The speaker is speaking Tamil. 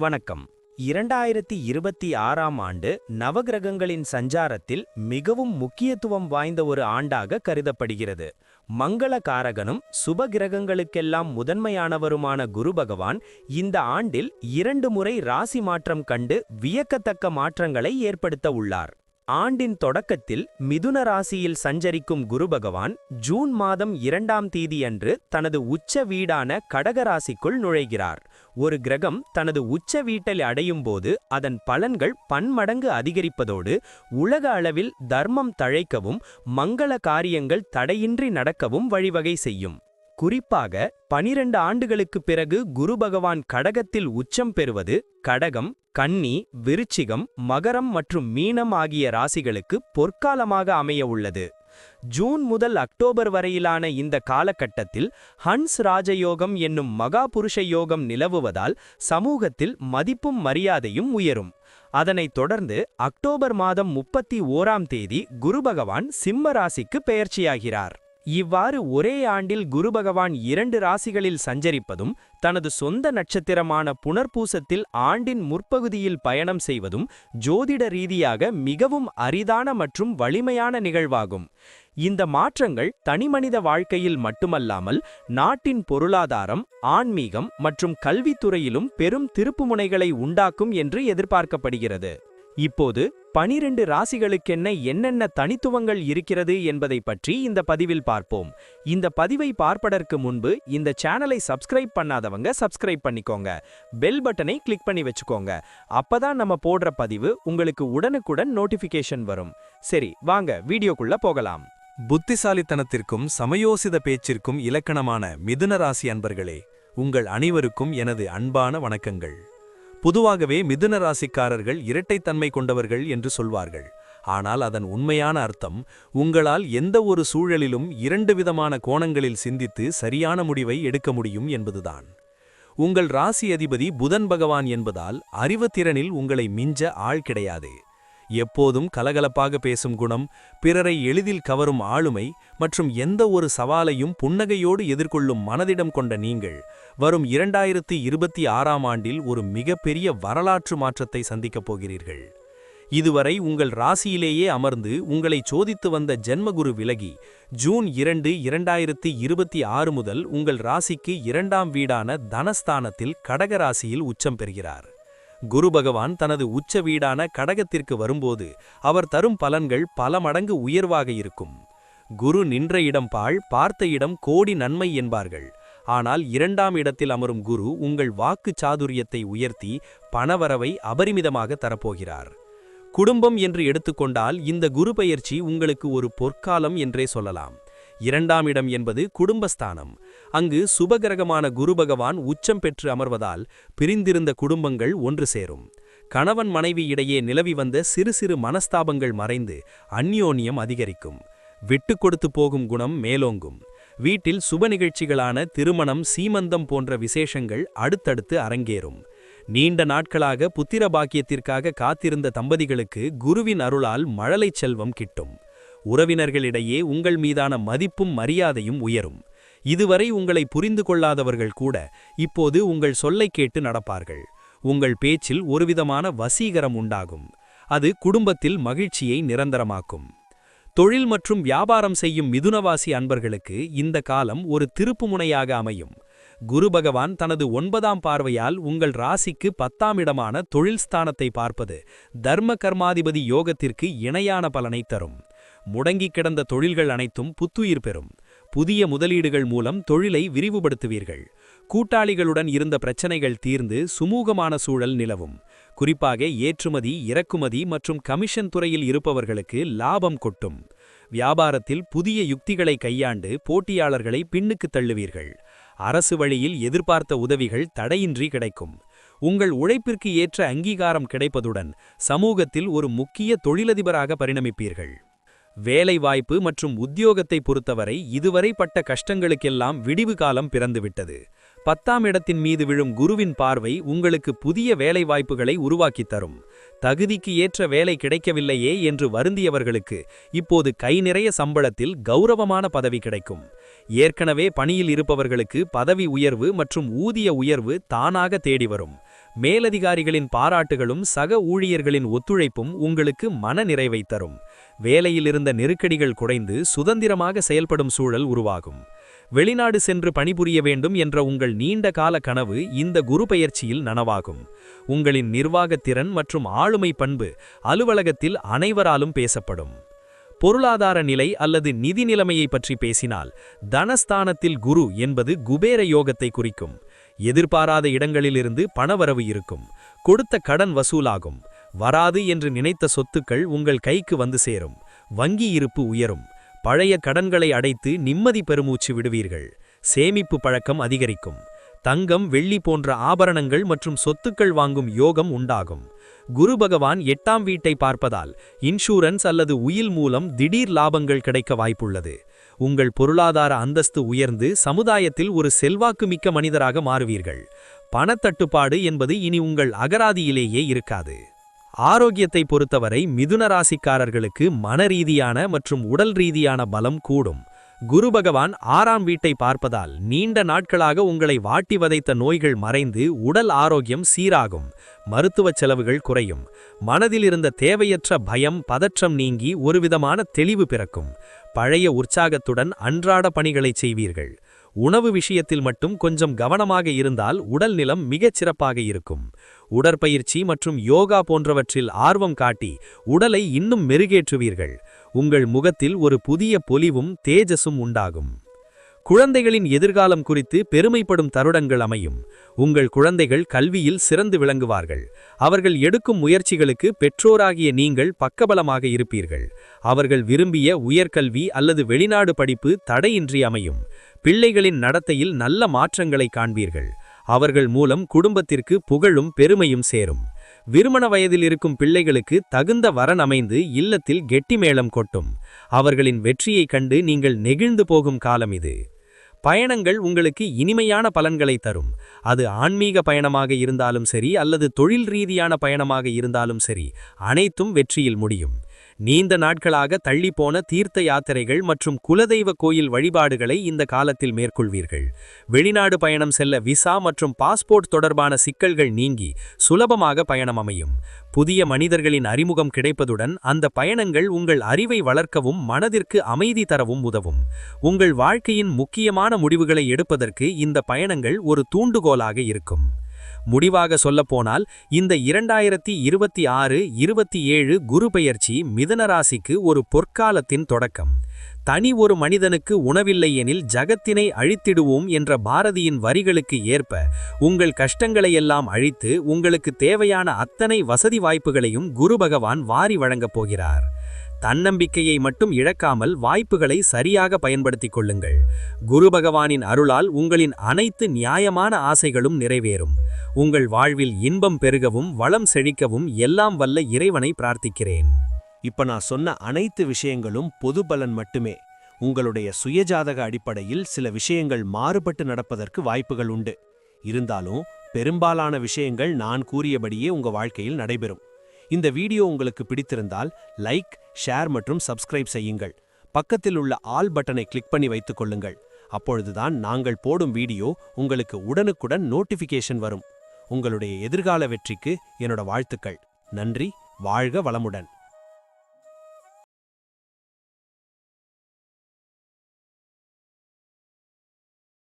வணக்கம். 2026ஆம் ஆண்டு நவகிரகங்களின் சஞ்சாரத்தில் மிகவும் முக்கியத்துவம் வாய்ந்த ஒரு ஆண்டாக கருதப்படுகிறது. மங்கள காரகனும் சுப கிரகங்களுக்கெல்லாம் முதன்மையானவருமான குரு பகவான் இந்த ஆண்டில் 2 முறை ராசி மாற்றம் கண்டு வியக்கத்தக்க மாற்றங்களை ஏற்படுத்த உள்ளார். ஆண்டின் தொடக்கத்தில் மிதுன ராசியில் சஞ்சரிக்கும் குரு பகவான் ஜூன் மாதம் 2ஆம் தேதியன்று தனது உச்ச வீடான கடக ராசிக்குள் நுழைகிறார். ஒரு கிரகம் தனது உச்ச வீட்டில் அடையும் போது அதன் பலன்கள் பன்மடங்கு அதிகரிப்பதோடு உலக அளவில் தர்மம் தழைக்கவும் மங்கள காரியங்கள் தடையின்றி நடக்கவும் வழிவகை செய்யும். குறிப்பாக 12 ஆண்டுகளுக்கு பிறகு குரு பகவான் கடகத்தில் உச்சம் பெறுவது கடகம், கன்னி, விருச்சிகம், மகரம் மற்றும் மீனம் ஆகிய ராசிகளுக்கு பொற்காலமாக அமைய உள்ளது. ஜூன் முதல் அக்டோபர் வரையிலான இந்த காலகட்டத்தில் ஹன்ஸ் ராஜயோகம் என்னும் மகா புருஷ யோகம் நிலவுவதால் சமூகத்தில் மதிப்பும் மரியாதையும் உயரும். அதனைத் தொடர்ந்து அக்டோபர் மாதம் 31ஆம் தேதி குரு பகவான் சிம்ம ராசிக்கு பெயர்ச்சியாகிறார். இவ்வாறு ஒரே ஆண்டில் குரு பகவான் 2 ராசிகளில் சஞ்சரிப்பதும் தனது சொந்த நட்சத்திரமான புனர்பூசத்தில் ஆண்டின் முற்பகுதியில் பயணம் செய்வதும் ஜோதிட ரீதியாக மிகவும் அரிதான மற்றும் வலிமையான நிகழ்வாகும். இந்த மாற்றங்கள் தனிமனித வாழ்க்கையில் மட்டுமல்லாமல் நாட்டின் பொருளாதாரம், ஆன்மீகம் மற்றும் கல்வித்துறையிலும் பெரும் திருப்புமுனைகளை உண்டாக்கும் என்று எதிர்பார்க்கப்படுகிறது. இப்போது 12 ராசிகளுக்கென்ன என்னென்ன தனித்துவங்கள் இருக்கிறது என்பதை பற்றி இந்த பதிவில் பார்ப்போம். இந்த பதிவை பார்ப்பதற்கு முன்பு இந்த சேனலை சப்ஸ்கிரைப் பண்ணாதவங்க சப்ஸ்கிரைப் பண்ணிக்கோங்க. பெல் பட்டனை கிளிக் பண்ணி வச்சுக்கோங்க. அப்பதான் நம்ம போடுற பதிவு உங்களுக்கு உடனுக்குடன் நோட்டிபிகேஷன் வரும். சரி, வாங்க வீடியோக்குள்ள போகலாம். புத்திசாலித்தனத்திற்கும் சமயோசித பேச்சிற்கும் இலக்கணமான மிதுன ராசி அன்பர்களே, உங்கள் அனைவருக்கும் எனது அன்பான வணக்கங்கள். பொதுவாகவே மிதுன ராசிக்காரர்கள் இரட்டைத்தன்மை கொண்டவர்கள் என்று சொல்வார்கள். ஆனால் அதன் உண்மையான அர்த்தம் உங்களால் எந்த ஒரு சூழலிலும் 2 விதமான கோணங்களில் சிந்தித்து சரியான முடிவை எடுக்க முடியும் என்பதுதான். உங்கள் ராசி அதிபதி புதன் பகவான் என்பதால் அறிவுத்திறனில் உங்களை மிஞ்ச ஆள் கிடையாது. எப்போதும் கலகலப்பாக பேசும் குணம், பிறரை எளிதில் கவரும் ஆளுமை மற்றும் எந்த ஒரு சவாலையும் புன்னகையோடு எதிர்கொள்ளும் மனதிடம் கொண்ட நீங்கள் வரும் 2026ஆம் ஆண்டில் ஒரு மிகப்பெரிய வரலாற்று மாற்றத்தை சந்திக்கப் போகிறீர்கள். இதுவரை உங்கள் ராசியிலேயே அமர்ந்து உங்களை சோதித்து வந்த ஜென்மகுரு விலகி ஜூன் 2, 2026 முதல் உங்கள் ராசிக்கு 2ஆம் வீடான தனஸ்தானத்தில் கடகராசியில் உச்சம் பெறுகிறார். குரு பகவான் தனது உச்ச வீடான கடகத்திற்கு வரும்போது அவர் தரும் பலன்கள் பல மடங்கு உயர்வாக இருக்கும். குரு நின்ற இடம் பாழ், பார்த்த இடம் கோடி நன்மை என்பார்கள். ஆனால் 2ஆம் இடத்தில் அமரும் குரு உங்கள் வாக்கு சாதுரியத்தை உயர்த்தி பணவரவை அபரிமிதமாக தரப்போகிறார். குடும்பம் என்று எடுத்துக்கொண்டால் இந்த குரு பெயர்ச்சி உங்களுக்கு ஒரு பொற்காலம் என்றே சொல்லலாம். 2ஆம் இடம் என்பது குடும்பஸ்தானம். அங்கு சுபகிரகமான குரு பகவான் உச்சம் பெற்று அமர்வதால் பிரிந்திருந்த குடும்பங்கள் ஒன்று சேரும். கணவன் மனைவி இடையே நிலவி வந்த சிறு சிறு மனஸ்தாபங்கள் மறைந்து அந்யோன்யம் அதிகரிக்கும். விட்டு கொடுத்து போகும் குணம் மேலோங்கும். வீட்டில் சுப நிகழ்ச்சிகளான திருமணம், சீமந்தம் போன்ற விசேஷங்கள் அடுத்தடுத்து அரங்கேறும். நீண்ட நாட்களாக புத்திர பாக்கியத்திற்காக காத்திருந்த தம்பதிகளுக்கு குருவின் அருளால் மழலை செல்வம் கிட்டும். உறவினர்களிடையே உங்கள் மீதான மதிப்பும் மரியாதையும் உயரும். இதுவரை உங்களை புரிந்து கொள்ளாதவர்கள் கூட இப்போது உங்கள் சொல்லை கேட்டு நடப்பார்கள். உங்கள் பேச்சில் ஒருவிதமான வசீகரம் உண்டாகும். அது குடும்பத்தில் மகிழ்ச்சியை நிரந்தரமாக்கும். தொழில் மற்றும் வியாபாரம் செய்யும் மிதுனவாசி அன்பர்களுக்கு இந்த காலம் ஒரு திருப்புமுனையாக அமையும். குரு பகவான் தனது 9ஆம் பார்வையால் உங்கள் ராசிக்கு 10ஆம் இடமான தொழில் ஸ்தானத்தை பார்ப்பது தர்ம கர்மாதிபதி யோகத்திற்கு இணையான பலனை தரும். முடங்கி கிடந்த தொழில்கள் அனைத்தும் புத்துயிர் பெறும். புதிய முதலீடுகள் மூலம் தொழிலை விரிவுபடுத்துவீர்கள். கூட்டாளிகளுடன் இருந்த பிரச்சனைகள் தீர்ந்து சுமூகமான சூழல் நிலவும். குறிப்பாக ஏற்றுமதி, இறக்குமதி மற்றும் கமிஷன் துறையில் இருப்பவர்களுக்கு லாபம் கொட்டும். வியாபாரத்தில் புதிய யுக்திகளை கையாண்டு போட்டியாளர்களை பின்னுக்கு தள்ளுவீர்கள். அரசு வழியில் எதிர்பார்த்த உதவிகள் தடையின்றி கிடைக்கும். உங்கள் உழைப்பிற்கு ஏற்ற அங்கீகாரம் கிடைப்பதுடன் சமூகத்தில் ஒரு முக்கிய தொழிலதிபராக பரிணமிப்பீர்கள். வேலைவாய்ப்பு மற்றும் உத்தியோகத்தை பொறுத்தவரை இதுவரை பட்ட கஷ்டங்களுக்கெல்லாம் விடிவு காலம் பிறந்துவிட்டது. 10ஆம் இடத்தின் மீது விழும் குருவின் பார்வை உங்களுக்கு புதிய வேலைவாய்ப்புகளை உருவாக்கித் தரும். தகுதிக்கு ஏற்ற வேலை கிடைக்கவில்லையே என்று வருந்தியவர்களுக்கு இப்போது கை நிறைய சம்பளத்தில் கௌரவமான பதவி கிடைக்கும். ஏற்கனவே பணியில் இருப்பவர்களுக்கு பதவி உயர்வு மற்றும் ஊதிய உயர்வு தானாக தேடி வரும். மேலதிகாரிகளின் பாராட்டுகளும் சக ஊழியர்களின் ஒத்துழைப்பும் உங்களுக்கு மனநிறைவை தரும். வேலையிலிருந்த நெருக்கடிகள் குறைந்து சுதந்திரமாக செயல்படும் சூழல் உருவாகும். வெளிநாடு சென்று பணிபுரிய வேண்டும் என்ற உங்கள் நீண்ட கால கனவு இந்த குரு பெயர்ச்சியில் நனவாகும். உங்களின் நிர்வாகத் திறன் மற்றும் ஆளுமை பண்பு அலுவலகத்தில் அனைவராலும் பேசப்படும். பொருளாதார நிலை அல்லது நிதி நிலைமையை பற்றி பேசினால், தனஸ்தானத்தில் குரு என்பது குபேர யோகத்தை குறிக்கும். எதிர்பாராத இடங்களிலிருந்து பணவரவு இருக்கும். கொடுத்த கடன் வசூலாகும். வராது என்று நினைத்த சொத்துக்கள் உங்கள் கைக்கு வந்து சேரும். வங்கி இருப்பு உயரும். பழைய கடன்களை அடைத்து நிம்மதி பெருமூச்சு விடுவீர்கள். சேமிப்பு பழக்கம் அதிகரிக்கும். தங்கம், வெள்ளி போன்ற ஆபரணங்கள் மற்றும் சொத்துக்கள் வாங்கும் யோகம் உண்டாகும். குரு பகவான் 8ஆம் வீட்டை பார்ப்பதால் இன்சூரன்ஸ் அல்லது உயில் மூலம் திடீர் லாபங்கள் கிடைக்க வாய்ப்புள்ளது. உங்கள் பொருளாதார அந்தஸ்து உயர்ந்து சமுதாயத்தில் ஒரு செல்வாக்குமிக்க மனிதராக மாறுவீர்கள். பணத்தட்டுப்பாடு என்பது இனி உங்கள் அகராதியிலேயே இருக்காது. ஆரோக்கியத்தை பொறுத்தவரை மிதுன ராசிக்காரர்களுக்கு மனரீதியான மற்றும் உடல் ரீதியான பலம் கூடும். குரு பகவான் 6ஆம் வீட்டை பார்ப்பதால் நீண்ட நாட்களாக உங்களை வாட்டி வதைத்த நோய்கள் மறைந்து உடல் ஆரோக்கியம் சீராகும். மருத்துவ செலவுகள் குறையும். மனதில் இருந்த தேவையற்ற பயம், பதற்றம் நீங்கி ஒருவிதமான தெளிவு பிறக்கும். பழைய உற்சாகத்துடன் அன்றாட பணிகளை செய்வீர்கள். உணவு விஷயத்தில் மட்டும் கொஞ்சம் கவனமாக இருந்தால் உடல் நிலம் மிகச் சிறப்பாக இருக்கும். உடற்பயிற்சி மற்றும் யோகா போன்றவற்றில் ஆர்வம் காட்டி உடலை இன்னும் மெருகேற்றுவீர்கள். உங்கள் முகத்தில் ஒரு புதிய பொலிவும் தேஜஸும் உண்டாகும். குழந்தைகளின் எதிர்காலம் குறித்து பெருமைப்படும் தருணங்கள் அமையும். உங்கள் குழந்தைகள் கல்வியில் சிறந்து விளங்குவார்கள். அவர்கள் எடுக்கும் முயற்சிகளுக்கு பெற்றோராகிய நீங்கள் பக்கபலமாக இருப்பீர்கள். அவர்கள் விரும்பிய உயர்கல்வி அல்லது வெளிநாடு படிப்பு தடையின்றி அமையும். பிள்ளைகளின் நடத்தையில் நல்ல மாற்றங்களை காண்பீர்கள். அவர்கள் மூலம் குடும்பத்திற்கு புகழும் பெருமையும் சேரும். விருமண வயதில் இருக்கும் பிள்ளைகளுக்கு தகுந்த வரன் அமைந்து இல்லத்தில் கெட்டிமேளம் கொட்டும். அவர்களின் வெற்றியைக் கண்டு நீங்கள் நெகிழ்ந்து போகும் காலம் இது. பயணங்கள் உங்களுக்கு இனிமையான பலன்களை தரும். அது ஆன்மீக பயணமாக இருந்தாலும் சரி அல்லது தொழில் ரீதியான பயணமாக இருந்தாலும் சரி, அனைத்தும் வெற்றியில் முடியும். நீண்ட நாட்களாக தள்ளிப்போன தீர்த்த யாத்திரைகள் மற்றும் குலதெய்வ கோயில் வழிபாடுகளை இந்த காலத்தில் மேற்கொள்வீர்கள். வெளிநாடு பயணம் செல்ல விசா மற்றும் பாஸ்போர்ட் தொடர்பான சிக்கல்கள் நீங்கி சுலபமாக பயணம் அமையும். புதிய மனிதர்களின் அறிமுகம் கிடைப்பதுடன் அந்த பயணங்கள் உங்கள் அறிவை வளர்க்கவும் மனதிற்கு அமைதி தரவும் உதவும். உங்கள் வாழ்க்கையின் முக்கியமான முடிவுகளை எடுப்பதற்கு இந்த பயணங்கள் ஒரு தூண்டுகோலாக இருக்கும். முடிவாக சொல்லப்போனால், இந்த 2026-27 குரு பெயர்ச்சி மிதுன ராசிக்கு ஒரு பொற்காலத்தின் தொடக்கம். தனி ஒரு மனிதனுக்கு உணவில்லை எனில் ஜகத்தினை அழித்திடுவோம் என்ற பாரதியின் வரிகளுக்கு ஏற்ப உங்கள் கஷ்டங்களையெல்லாம் அழித்து உங்களுக்கு தேவையான அத்தனை வசதி வாய்ப்புகளையும் குரு பகவான் வாரி வழங்கப் போகிறார். தன்னம்பிக்கையை மட்டும் இழக்காமல் வாய்ப்புகளை சரியாக பயன்படுத்திக் கொள்ளுங்கள். குரு பகவானின் அருளால் உங்களின் அனைத்து நியாயமான ஆசைகளும் நிறைவேறும். உங்கள் வாழ்வில் இன்பம் பெருகவும் வளம் செழிக்கவும் எல்லாம் வல்ல இறைவனை பிரார்த்திக்கிறேன். இப்ப நான் சொன்ன அனைத்து விஷயங்களும் பொது பலன் மட்டுமே. உங்களுடைய சுயஜாதக அடிப்படையில் சில விஷயங்கள் மாறுபட்டு நடப்பதற்கு வாய்ப்புகள் உண்டு. இருந்தாலும் பெரும்பாலான விஷயங்கள் நான் கூறியபடியே உங்க வாழ்க்கையில் நடைபெறும். இந்த வீடியோ உங்களுக்கு பிடித்திருந்தால் லைக், ஷேர் மற்றும் சப்ஸ்கிரைப் செய்யுங்கள். பக்கத்தில் உள்ள ஆல் பட்டனை கிளிக் பண்ணி வைத்துக் கொள்ளுங்கள். அப்பொழுதுதான் நாங்கள் போடும் வீடியோ உங்களுக்கு உடனுக்குடன் நோட்டிஃபிகேஷன் வரும். உங்களுடைய எதிர்கால வெற்றிக்கு என்னோட வாழ்த்துக்கள். நன்றி. வாழ்க வளமுடன்.